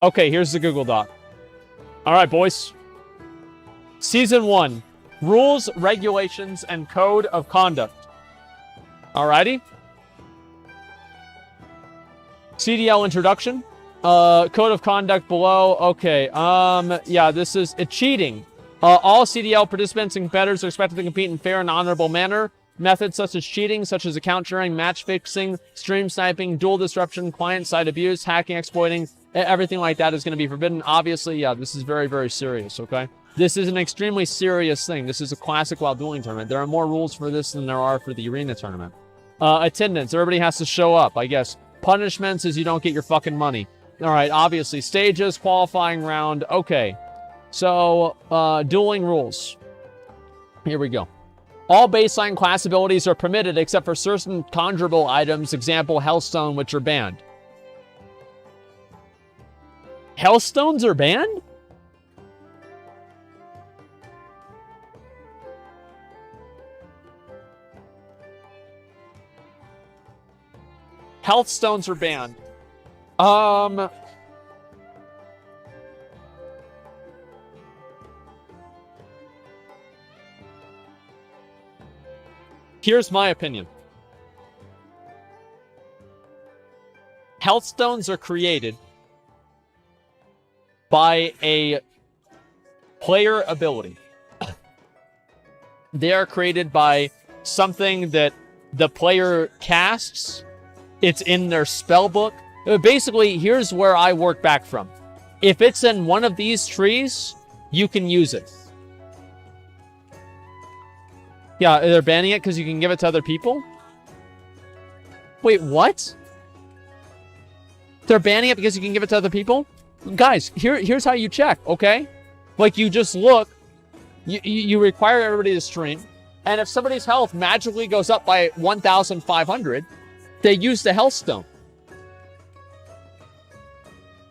Okay, here's the Google Doc. All right, boys. Season 1. Rules, regulations, and code of conduct. Alrighty. CDL introduction. Code of conduct below. Okay. Yeah, this is cheating. All CDL participants and competitors are expected to compete in fair and honorable manner. Methods such as cheating, such as account sharing, match fixing, stream sniping, dual disruption, client-side abuse, hacking, exploiting, everything like that is going to be forbidden. Obviously, yeah, this is very, very serious, okay? This is an extremely serious thing. This is a classic WoW Dueling tournament. There are more rules for this than there are for the arena tournament. Attendance. Everybody has to show up, I guess. Punishments is you don't get your fucking money. All right, obviously. Stages, qualifying round. Okay. So, dueling rules. Here we go. All baseline class abilities are permitted except for certain conjurable items, example, Hellstone, which are banned. Hellstones are banned? Healthstones are banned. Here's my opinion. Healthstones are created by a player ability. They are created by something that the player casts. It's in their spell book. Basically, here's where I work back from. If it's in one of these trees, you can use it. Yeah, they're banning it because you can give it to other people? Wait, what? They're banning it because you can give it to other people? Guys, here's how you check, okay? Like, you just look. You require everybody to stream. And if somebody's health magically goes up by 1,500, they use the Hellstone.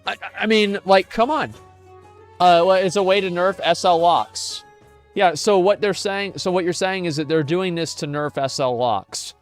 I mean, like, come on. It's a way to nerf SL locks. Yeah, so what you're saying is that they're doing this to nerf SL locks.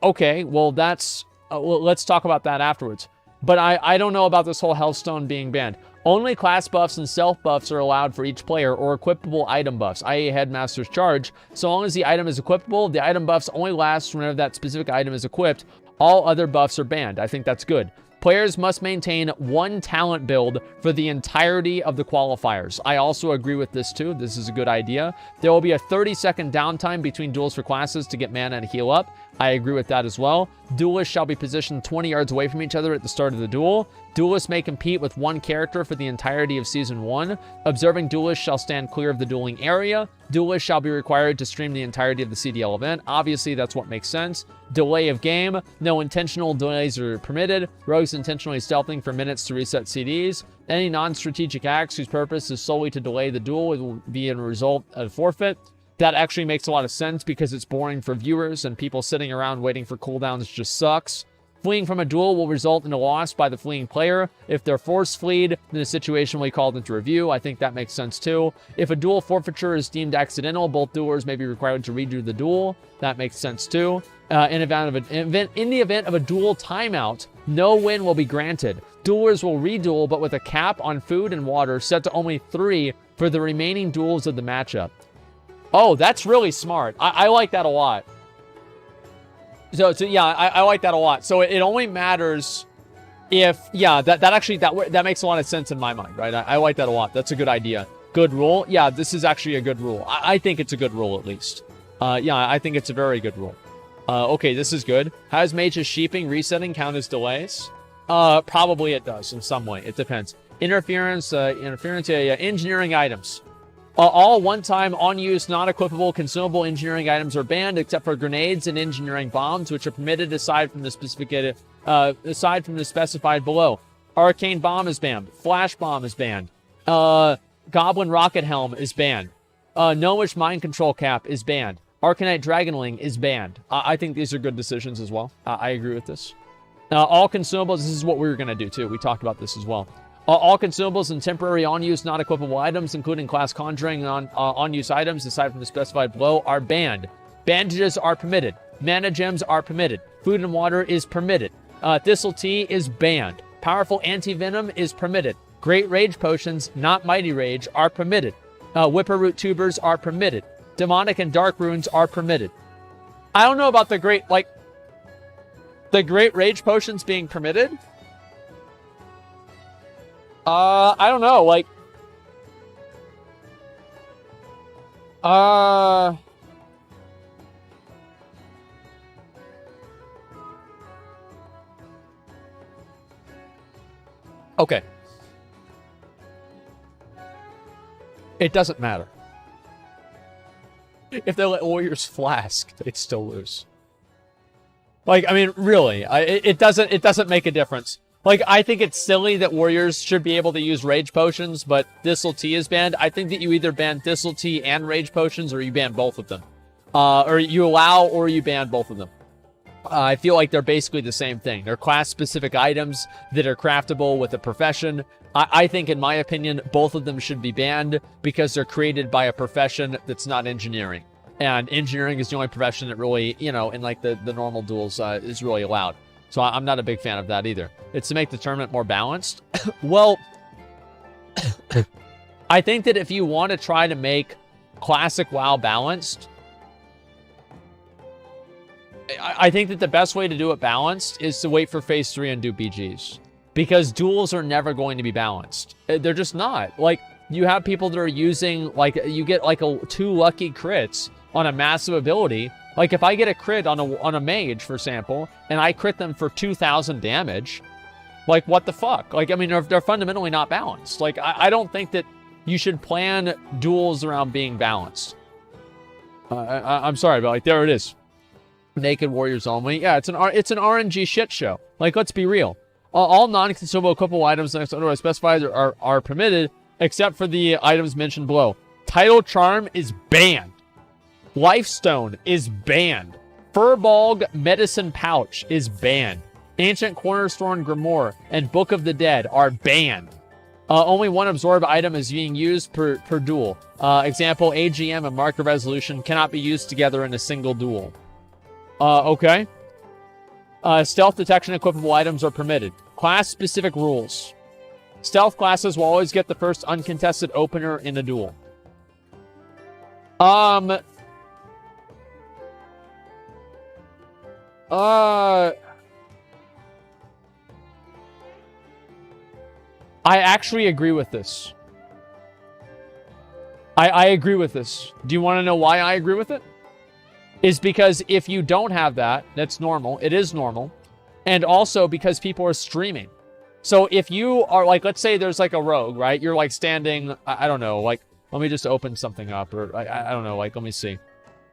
Okay, well, that's... well, let's talk about that afterwards. But I don't know about this whole Hellstone being banned. Only class buffs and self buffs are allowed for each player, or equipable item buffs, i.e. Headmaster's Charge. So long as the item is equipable, the item buffs only last whenever that specific item is equipped. All other buffs are banned. I think that's good. Players must maintain one talent build for the entirety of the qualifiers. I also agree with this too. This is a good idea. There will be a 30-second downtime between duels for classes to get mana and heal up. I agree with that as well. Duelists shall be positioned 20 yards away from each other at the start of the duel. Duelists may compete with one character for the entirety of Season 1. Observing duelists shall stand clear of the dueling area. Duelists shall be required to stream the entirety of the CDL event. Obviously, that's what makes sense. Delay of game. No intentional delays are permitted. Rogues intentionally stealthing for minutes to reset CDs. Any non-strategic acts whose purpose is solely to delay the duel will be a result of forfeit. That actually makes a lot of sense because it's boring for viewers and people sitting around waiting for cooldowns just sucks. Fleeing from a duel will result in a loss by the fleeing player. If they're force fleed, then the situation will be called into review. I think that makes sense too. If a duel forfeiture is deemed accidental, both duelers may be required to redo the duel. That makes sense too. In the event of a duel timeout, no win will be granted. Duelers will reduel, but with a cap on food and water set to only 3 for the remaining duels of the matchup. Oh, that's really smart. I like that a lot. So yeah, I like that a lot. So it only matters if, yeah, that makes a lot of sense in my mind, right? I like that a lot. That's a good idea. Good rule. Yeah, this is actually a good rule. I think it's a good rule, at least. Yeah, I think it's a very good rule. Okay, this is good. How does Mage's sheeping, resetting count as delays? Probably it does in some way. It depends. Interference, engineering items. All one-time, unused, non-equipable, consumable engineering items are banned, except for grenades and engineering bombs, which are permitted aside from the specified below. Arcane bomb is banned. Flash bomb is banned. Goblin rocket helm is banned. Gnomish mind control cap is banned. Arcanite dragonling is banned. I think these are good decisions as well. I agree with this. All consumables. This is what we were gonna do too. We talked about this as well. All consumables and temporary on-use, non-equipable items, including class conjuring and on-use items, aside from the specified below, are banned. Bandages are permitted. Mana gems are permitted. Food and water is permitted. Thistle tea is banned. Powerful anti-venom is permitted. Great Rage potions, not Mighty Rage, are permitted. Whipper-root tubers are permitted. Demonic and Dark runes are permitted. I don't know about the Great Rage potions being permitted. I don't know, like... Okay. It doesn't matter. If they let Warriors flask, they'd still lose. Like, I mean, really, it doesn't make a difference. Like, I think it's silly that Warriors should be able to use Rage Potions, but Thistle Tea is banned. I think that you either ban Thistle Tea and Rage Potions, or you ban both of them. Or you allow, or you ban both of them. I feel like they're basically the same thing. They're class-specific items that are craftable with a profession. I think, in my opinion, both of them should be banned because they're created by a profession that's not engineering. And engineering is the only profession that really, you know, in like the normal duels is really allowed. So I'm not a big fan of that either. It's to make the tournament more balanced. Well, I think that if you want to try to make Classic WoW balanced, I think that the best way to do it balanced is to wait for Phase 3 and do BGs. Because duels are never going to be balanced. They're just not. Like, you have people that are using, like, you get like 2 lucky crits on a massive ability. Like, if I get a crit on a mage, for example, and I crit them for 2,000 damage, like, what the fuck? Like, I mean, they're fundamentally not balanced. Like, I don't think that you should plan duels around being balanced. I'm sorry, but, like, there it is. Naked Warriors only. Yeah, it's an RNG shit show. Like, let's be real. All non-consumable equipable items otherwise specified are permitted, except for the items mentioned below. Tidal Charm is banned. Lifestone is banned. Furbolg Medicine Pouch is banned. Ancient Cornerstone Grimoire and Book of the Dead are banned. Only one absorb item is being used per duel. Example, AGM and Marker Resolution cannot be used together in a single duel. Okay. Stealth detection equipable items are permitted. Class-specific rules. Stealth classes will always get the first uncontested opener in a duel. I actually agree with this. I agree with this. Do you want to know why I agree with it? Is because if you don't have that, that's normal. It is normal. And also because people are streaming. So if you are like, let's say there's like a rogue, right? You're like standing, I don't know, like, let me just open something up. Or I don't know, like, let me see.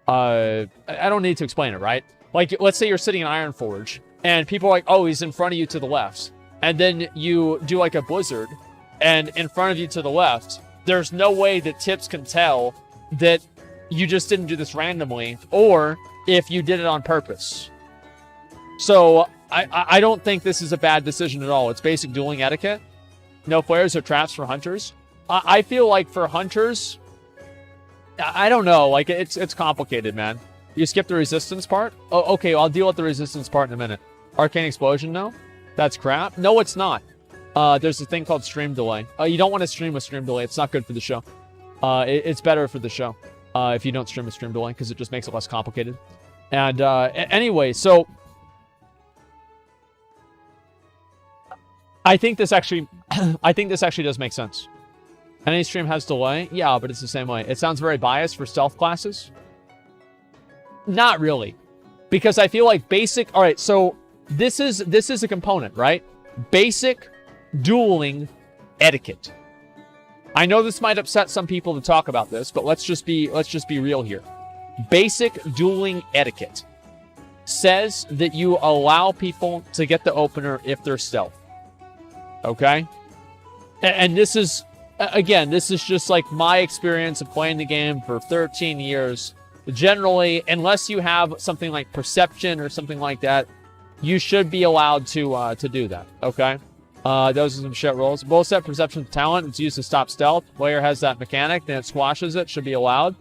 I don't need to explain it, right? Like, let's say you're sitting in Ironforge and people are like, oh, he's in front of you to the left. And then you do like a blizzard and in front of you to the left, there's no way that Tips can tell that you just didn't do this randomly, or if you did it on purpose. So, I don't think this is a bad decision at all. It's basic dueling etiquette. No flares or traps for hunters. I feel like for hunters, I don't know. Like, it's complicated, man. You skip the resistance part? Oh, okay, I'll deal with the resistance part in a minute. Arcane Explosion, no? That's crap. No, it's not. There's a thing called stream delay. You don't want to stream with stream delay. It's not good for the show. It's better for the show. If you don't stream with stream delay, because it just makes it less complicated. And anyway, so I think this actually does make sense. Any stream has delay, yeah, but it's the same way. It sounds very biased for stealth classes. Not really, because I feel like basic. All right, so this is a component, right? Basic dueling etiquette. I know this might upset some people to talk about this, but let's just be real here. Basic dueling etiquette says that you allow people to get the opener if they're stealth. Okay? And this is, again, this is just like my experience of playing the game for 13 years. Generally, unless you have something like perception or something like that, you should be allowed to do that. Okay? Those are some shit rolls. Both set perception talent. It's used to stop stealth. Player has that mechanic, then it squashes it. Should be allowed.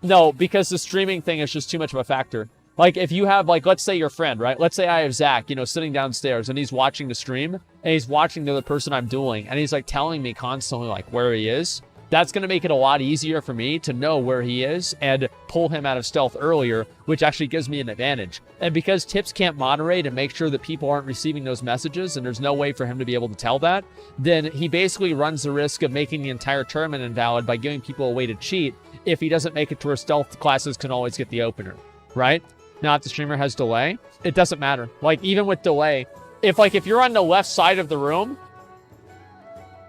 No, because the streaming thing is just too much of a factor. Like, if you have, like, let's say your friend, right? Let's say I have Zach, you know, sitting downstairs, and he's watching the stream, and he's watching the other person I'm dueling, and he's, like, telling me constantly, like, where he is. That's going to make it a lot easier for me to know where he is and pull him out of stealth earlier, which actually gives me an advantage. And because Tips can't moderate and make sure that people aren't receiving those messages, and there's no way for him to be able to tell that, then he basically runs the risk of making the entire tournament invalid by giving people a way to cheat if he doesn't make it to where stealth classes can always get the opener, right? Now, if the streamer has delay, it doesn't matter. Like, even with delay, if you're on the left side of the room,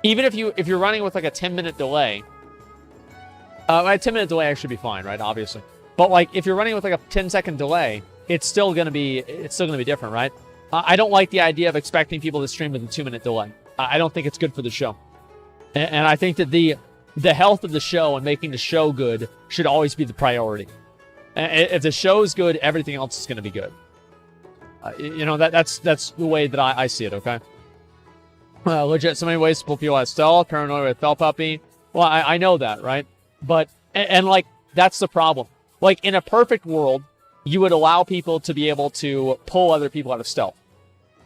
even if you're running with like a 10-minute delay, a 10-minute delay actually be fine, right? Obviously. But like, if you're running with like a 10-second delay, it's still gonna be different, right? I don't like the idea of expecting people to stream with a 2-minute delay. I don't think it's good for the show. And I think that the health of the show and making the show good should always be the priority. If the show is good, everything else is going to be good. You know, that's the way that I see it, okay? Legit, so many ways to pull people out of stealth, paranoia with Fell Puppy. Well, I know that, right? But, and like, that's the problem. Like, in a perfect world, you would allow people to be able to pull other people out of stealth.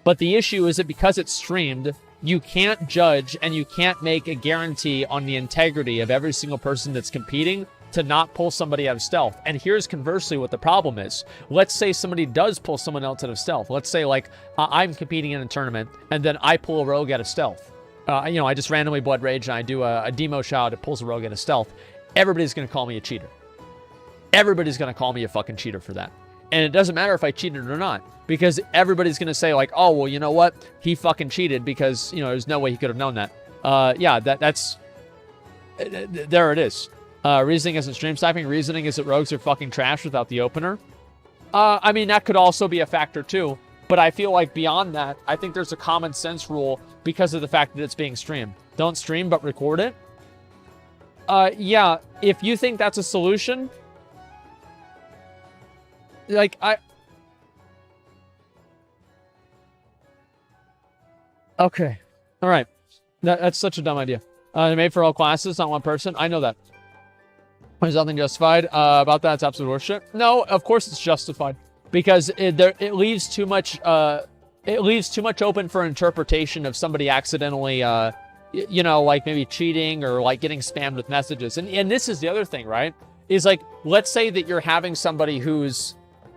But the issue is that because it's streamed, you can't judge and you can't make a guarantee on the integrity of every single person that's competing to not pull somebody out of stealth. And here's conversely what the problem is. Let's say somebody does pull someone else out of stealth. Let's say, like, I'm competing in a tournament, and then I pull a rogue out of stealth. You know, I just randomly Blood Rage, and I do a demo shot that pulls a rogue out of stealth. Everybody's going to call me a cheater. Everybody's going to call me a fucking cheater for that. And it doesn't matter if I cheated or not, because everybody's going to say, like, oh, well, you know what? He fucking cheated because, you know, there's no way he could have known that. Yeah, that's... There it is. Reasoning isn't stream sniping. Reasoning is that rogues are fucking trash without the opener. I mean, that could also be a factor too. But I feel like beyond that, I think there's a common sense rule because of the fact that it's being streamed. Don't stream, but record it. Yeah, if you think that's a solution, like, okay. All right. That's such a dumb idea. Made for all classes, not one person. I know that. There's nothing justified about that. It's absolute horseshit. No, of course it's justified because it leaves too much. It leaves too much open for interpretation of somebody accidentally, you know, like maybe cheating or like getting spammed with messages. And this is the other thing, right? Is like, let's say that you're having somebody who's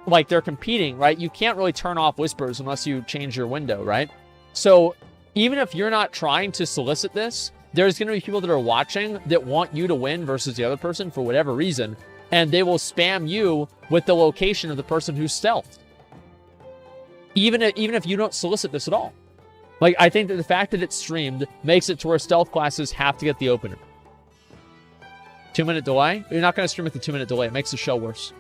like they're competing, right? You can't really turn off whispers unless you change your window, right? So even if you're not trying to solicit this, there's going to be people that are watching that want you to win versus the other person for whatever reason, and they will spam you with the location of the person who's stealthed. Even if you don't solicit this at all. Like, I think that the fact that it's streamed makes it to where stealth classes have to get the opener. 2-minute delay? You're not going to stream with the 2-minute delay. It makes the show worse.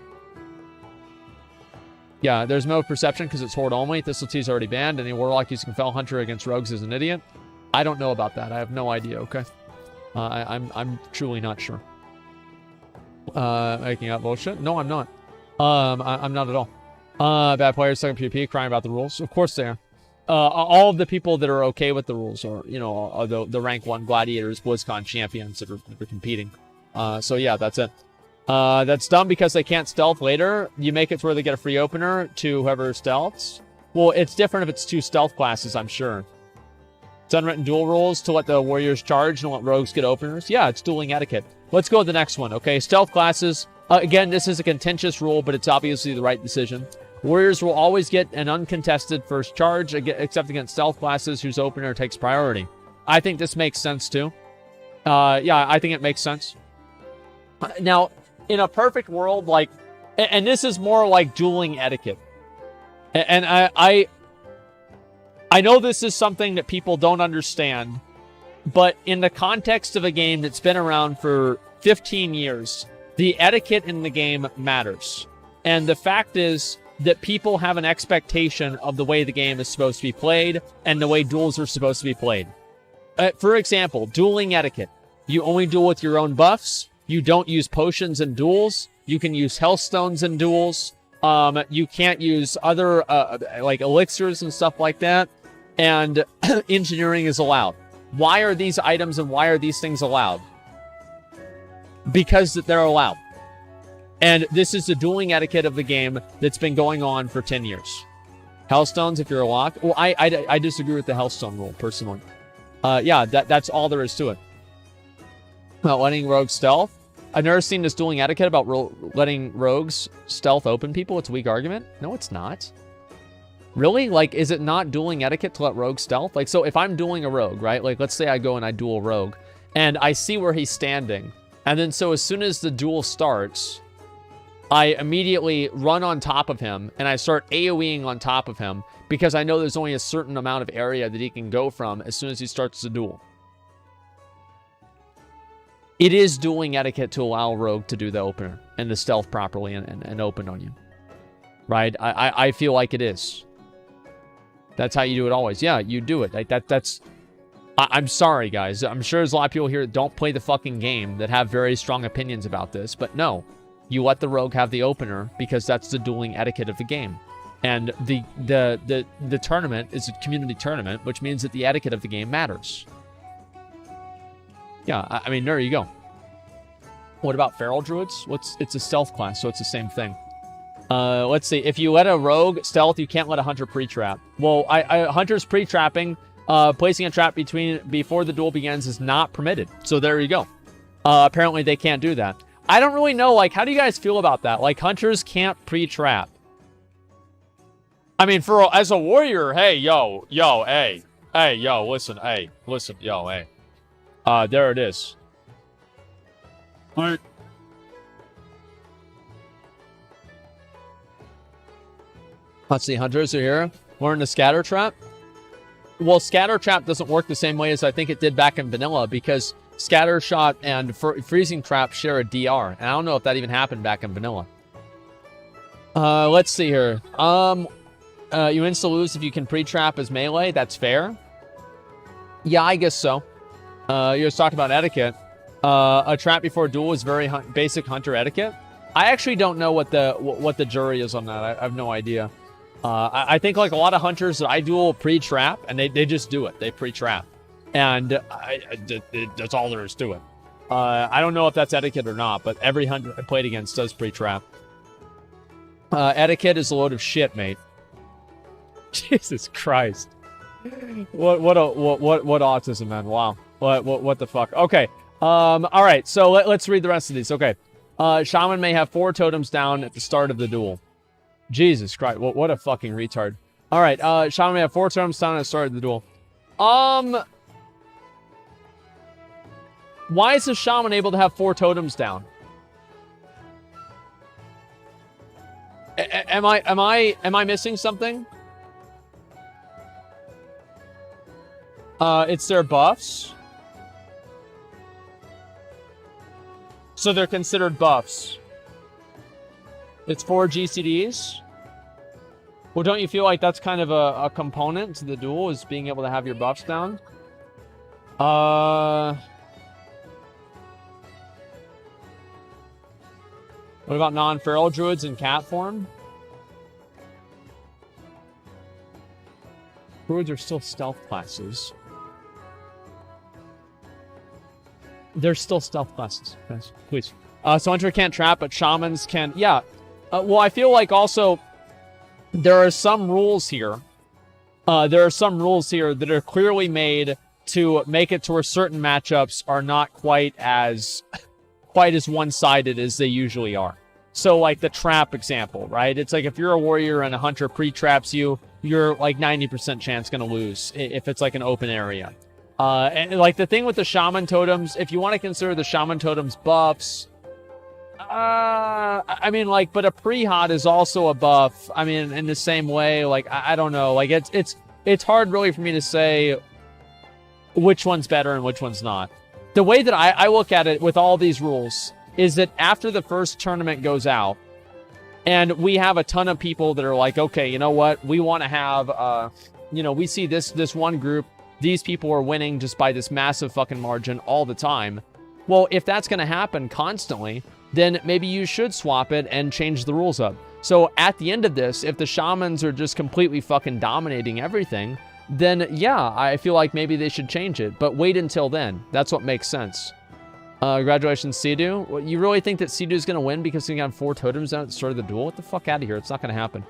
Yeah, there's no perception because it's horde only. Thistle T's already banned. Any warlock using Fell Hunter against rogues is an idiot. I don't know about that. I have no idea, okay? I'm truly not sure. Making up bullshit? No, I'm not. I'm not at all. Bad players, second PvP, crying about the rules. Of course they are. All of the people that are okay with the rules are, you know, are the rank 1 gladiators, BlizzCon champions that are competing. So yeah, that's it. That's dumb because they can't stealth later. You make it to where they get a free opener to whoever stealths. Well, it's different if it's 2 stealth classes, I'm sure. It's unwritten duel rules to let the warriors charge and let rogues get openers. Yeah, it's dueling etiquette. Let's go to the next one, okay? Stealth classes. Again, this is a contentious rule, but it's obviously the right decision. Warriors will always get an uncontested first charge, except against stealth classes whose opener takes priority. I think this makes sense, too. Yeah, I think it makes sense. Now, in a perfect world, like... And this is more like dueling etiquette. And I know this is something that people don't understand, but in the context of a game that's been around for 15 years, the etiquette in the game matters. And the fact is that people have an expectation of the way the game is supposed to be played and the way duels are supposed to be played. For example, dueling etiquette. You only duel with your own buffs. You don't use potions in duels. You can use health stones in duels. You can't use other like elixirs and stuff like that. And engineering is allowed. Why are these items and why are these things allowed? Because they're allowed. And this is the dueling etiquette of the game that's been going on for 10 years. Hellstones, if you're a lock. Well, I disagree with the Hellstone rule, personally. Yeah, that's all there is to it. About letting rogues stealth. I've never seen this dueling etiquette about letting rogues stealth open people. It's a weak argument. No, it's not. Really? Like, is it not dueling etiquette to let rogues stealth? Like, so if I'm dueling a rogue, right? Like, let's say I go and I duel a rogue, and I see where he's standing. And then so as soon as the duel starts, I immediately run on top of him, and I start AoEing on top of him, because I know there's only a certain amount of area that he can go from as soon as he starts the duel. It is dueling etiquette to allow a rogue to do the opener and the stealth properly and open on you. Right? I feel like it is. That's how you do it always. Yeah, you do it. Like I'm sorry, guys. I'm sure there's a lot of people here that don't play the fucking game that have very strong opinions about this. But no, you let the rogue have the opener because that's the dueling etiquette of the game. And the tournament is a community tournament, which means that the etiquette of the game matters. Yeah, I mean, there you go. What about feral druids? It's a stealth class, so it's the same thing. Let's see. If you let a rogue stealth, you can't let a hunter pre-trap. Well, hunter's pre-trapping, placing a trap before the duel begins is not permitted. So there you go. Apparently they can't do that. I don't really know. Like, how do you guys feel about that? Like, hunters can't pre-trap. I mean, as a warrior, hey, yo, hey, yo, listen, yo, hey. There it is. All right. Let's see, hunters are here. We're in the scatter trap. Well, scatter trap doesn't work the same way as I think it did back in vanilla, because scatter shot and freezing trap share a DR. And I don't know if that even happened back in vanilla. Let's see here. You insta-lose if you can pre-trap as melee. That's fair. Yeah, I guess so. You just talked about etiquette. A trap before duel is very basic hunter etiquette. I actually don't know what the jury is on that. I have no idea. I think like a lot of hunters that I duel pre-trap, and they just do it. They pre-trap. And that's all there is to it. I don't know if that's etiquette or not, but every hunter I played against does pre-trap. Etiquette is a load of shit, mate. Jesus Christ. What autism, man. Wow. What the fuck? Okay. All right. So let's read the rest of these. Okay. Shaman may have 4 totems down at the start of the duel. Jesus Christ. What a fucking retard. All right. Shaman may have 4 totems down at the start of the duel. Why is the shaman able to have 4 totems down? Am I missing something? It's their buffs. So they're considered buffs. It's 4 GCDs. Well, don't you feel like that's kind of a component to the duel, is being able to have your buffs down? What about non-feral druids in cat form? Druids are still stealth classes. They're still stealth classes, guys. Please. So hunter can't trap, but shamans can. Yeah. Well, I feel like also there are some rules here. There are some rules here that are clearly made to make it to where certain matchups are not quite as one-sided as they usually are. So, like the trap example, right? It's like if you're a warrior and a hunter pre-traps you, you're like 90% chance going to lose if it's like an open area. And like the thing with the shaman totems, if you want to consider the shaman totems buffs, I mean, like, but a pre-hot is also a buff. I mean, in the same way, like, I don't know, like it's hard really for me to say which one's better and which one's not. The way that I look at it with all these rules is that after the first tournament goes out, and we have a ton of people that are like, okay, you know what? We want to have, we see this one group, these people are winning just by this massive fucking margin all the time. Well, if that's going to happen constantly, then maybe you should swap it and change the rules up. So at the end of this, if the shamans are just completely fucking dominating everything, then yeah, I feel like maybe they should change it. But wait until then. That's what makes sense. Congratulations, Sea-Doo. What, you really think that Sea-Doo's going to win because he got 4 totems out at the start of the duel? What the fuck out of here. It's not going to happen.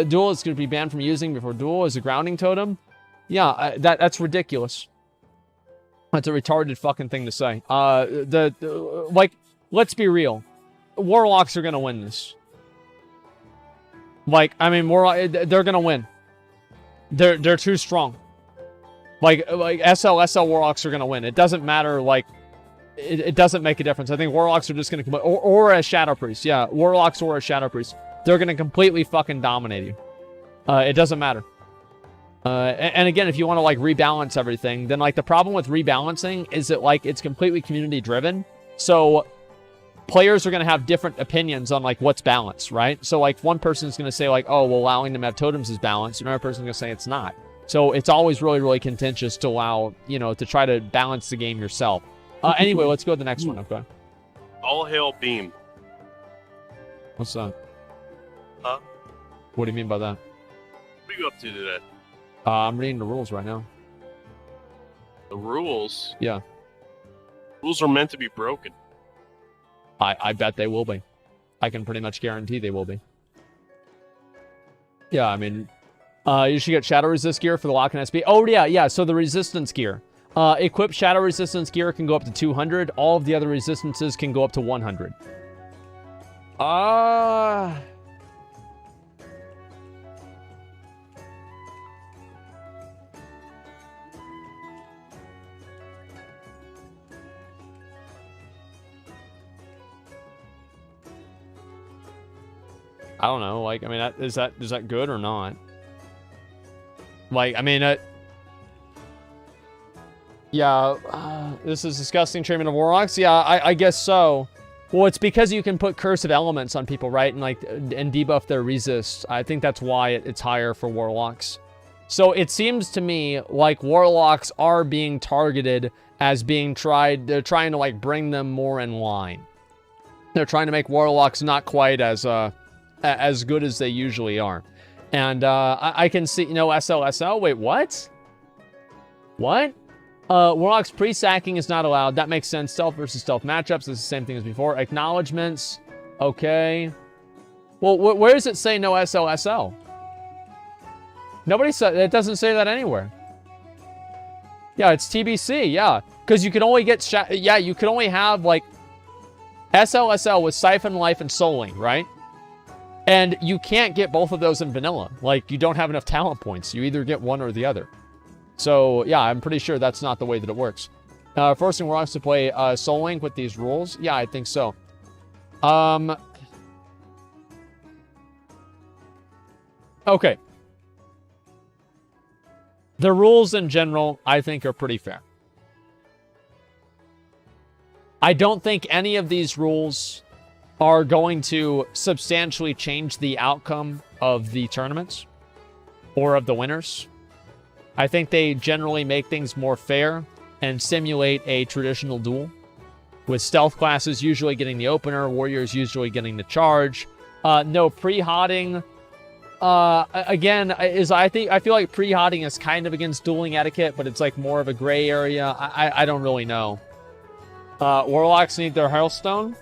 Duel is going to be banned from using before duel as a grounding totem. Yeah, that's ridiculous. That's a retarded fucking thing to say. Like, let's be real. Warlocks are going to win this. Like, I mean, they're going to win. They're too strong. Like SL Warlocks are going to win. It doesn't matter, like, it doesn't make a difference. I think Warlocks are just going to... Or a Shadow Priest. Yeah, Warlocks or a Shadow Priest. They're going to completely fucking dominate you. It doesn't matter. And again, if you want to, like, rebalance everything, then, like, the problem with rebalancing is that, like, it's completely community-driven. So, players are going to have different opinions on, like, what's balanced, right? So, like, one person's going to say, like, oh, well, allowing them to have totems is balanced. Another person's going to say it's not. So, it's always really, really contentious to allow, you know, to try to balance the game yourself. Anyway, let's go to the next one, okay? All hail Beam. What's that? Huh? What do you mean by that? What are you up to today? I'm reading the rules right now. The rules? Yeah. Rules are meant to be broken. I bet they will be. I can pretty much guarantee they will be. Yeah, I mean, you should get Shadow Resist gear for the lock and SB. Oh, yeah. So the Resistance gear. Equip Shadow Resistance gear can go up to 200. All of the other resistances can go up to 100. I don't know. Like, I mean, is that good or not? Like, I mean, yeah, this is disgusting treatment of Warlocks. Yeah, I guess so. Well, it's because you can put cursive elements on people, right? And like, and debuff their resist. I think that's why it's higher for Warlocks. So it seems to me like Warlocks are being targeted as being tried. They're trying to, like, bring them more in line. They're trying to make Warlocks not quite as good as they usually are. And I can see, you know, SLSL. Wait, what? What? Warlock's pre-sacking is not allowed. That makes sense. Stealth versus stealth matchups is the same thing as before. Acknowledgements. Okay. Well, where does it say no SLSL? Nobody said... It doesn't say that anywhere. Yeah, it's TBC. Yeah. Because you can only get... Yeah, you can only have, like... SLSL with Siphon, Life, and Souling, right? And you can't get both of those in vanilla. Like, you don't have enough talent points. You either get one or the other. So, yeah, I'm pretty sure that's not the way that it works. Forcing Warlocks to play Soul Link with these rules? Yeah, I think so. Okay. The rules in general, I think, are pretty fair. I don't think any of these rules are going to substantially change the outcome of the tournaments or of the winners. I think they generally make things more fair and simulate a traditional duel, with stealth classes usually getting the opener, warriors usually getting the charge. No pre-hotting. Again, I feel like pre-hotting is kind of against dueling etiquette, but it's like more of a gray area. I don't really know. Warlocks need their Hearthstone.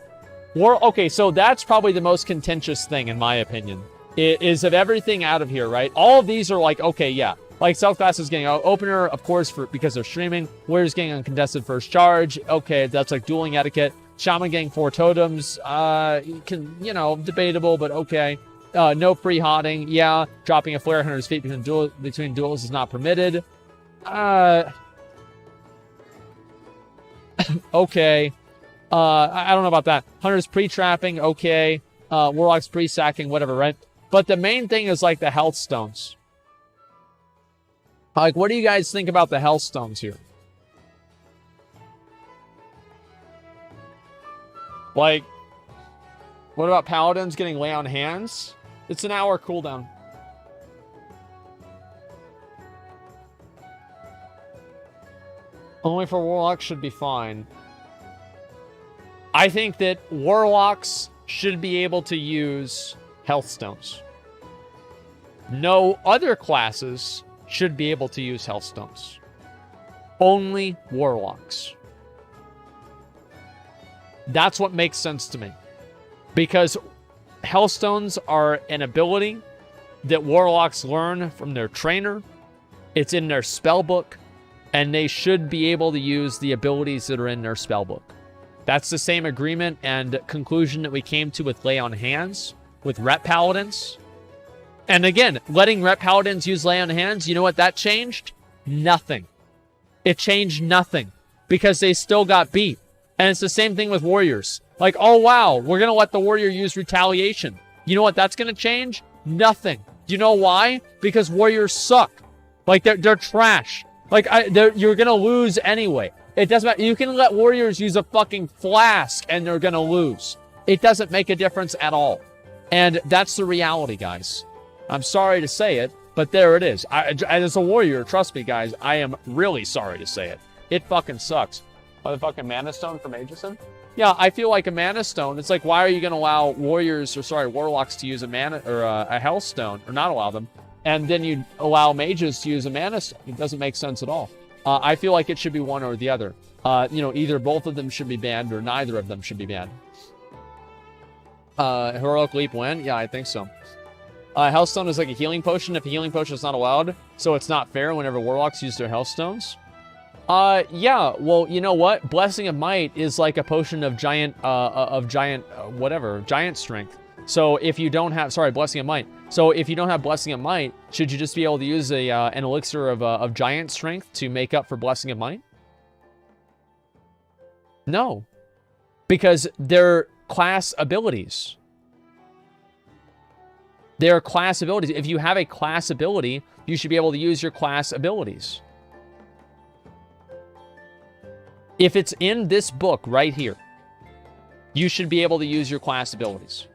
Okay, so that's probably the most contentious thing, in my opinion. Is of everything out of here, right? All of these are like, okay, yeah. Like, stealth class is getting an opener, of course, because they're streaming. Warriors getting uncontested first charge. Okay, that's like dueling etiquette. Shaman getting 4 totems. Debatable, but okay. No pre-hotting. Yeah, dropping a flare 100 feet between duels is not permitted. Okay. I don't know about that. Hunters pre-trapping, okay. Warlocks pre-sacking, whatever, right? But the main thing is, like, the health stones. Like, what do you guys think about the health stones here? Like, what about paladins getting lay on hands? It's an hour cooldown. Only for warlocks should be fine. I think that warlocks should be able to use health stones. No other classes should be able to use health stones. Only warlocks. That's what makes sense to me. Because Hellstones are an ability that Warlocks learn from their trainer. It's in their spellbook, and they should be able to use the abilities that are in their spellbook. That's the same agreement and conclusion that we came to with Lay on Hands, with Ret Paladins. And again, letting Ret Paladins use Lay on Hands, you know what that changed? Nothing. It changed nothing, because they still got beat. And it's the same thing with Warriors. Like, oh wow, we're going to let the Warrior use Retaliation. You know what that's going to change? Nothing. Do you know why? Because Warriors suck. Like, they're trash. Like, you're going to lose anyway. It doesn't matter. You can let Warriors use a fucking flask and they're going to lose. It doesn't make a difference at all. And that's the reality, guys. I'm sorry to say it, but there it is. As a Warrior, trust me, guys, I am really sorry to say it. It fucking sucks. Oh, the fucking Mana Stone from Aegison? Yeah, I feel like a Mana Stone. It's like, why are you going to allow Warlocks to use a Mana, or a Hellstone, or not allow them, and then you allow Mages to use a Mana Stone? It doesn't make sense at all. I feel like it should be one or the other. Either both of them should be banned, or neither of them should be banned. Heroic Leap when? Yeah, I think so. Hellstone is like a healing potion. If a healing potion is not allowed, so it's not fair whenever Warlocks use their Hellstones. Yeah, well, you know what? Blessing of Might is like a potion of giant strength. So if you don't have, Blessing of Might. So if you don't have Blessing of Might, should you just be able to use an elixir of giant strength to make up for Blessing of Might? No, because they're class abilities. They're class abilities. If you have a class ability, you should be able to use your class abilities. If it's in this book right here, you should be able to use your class abilities.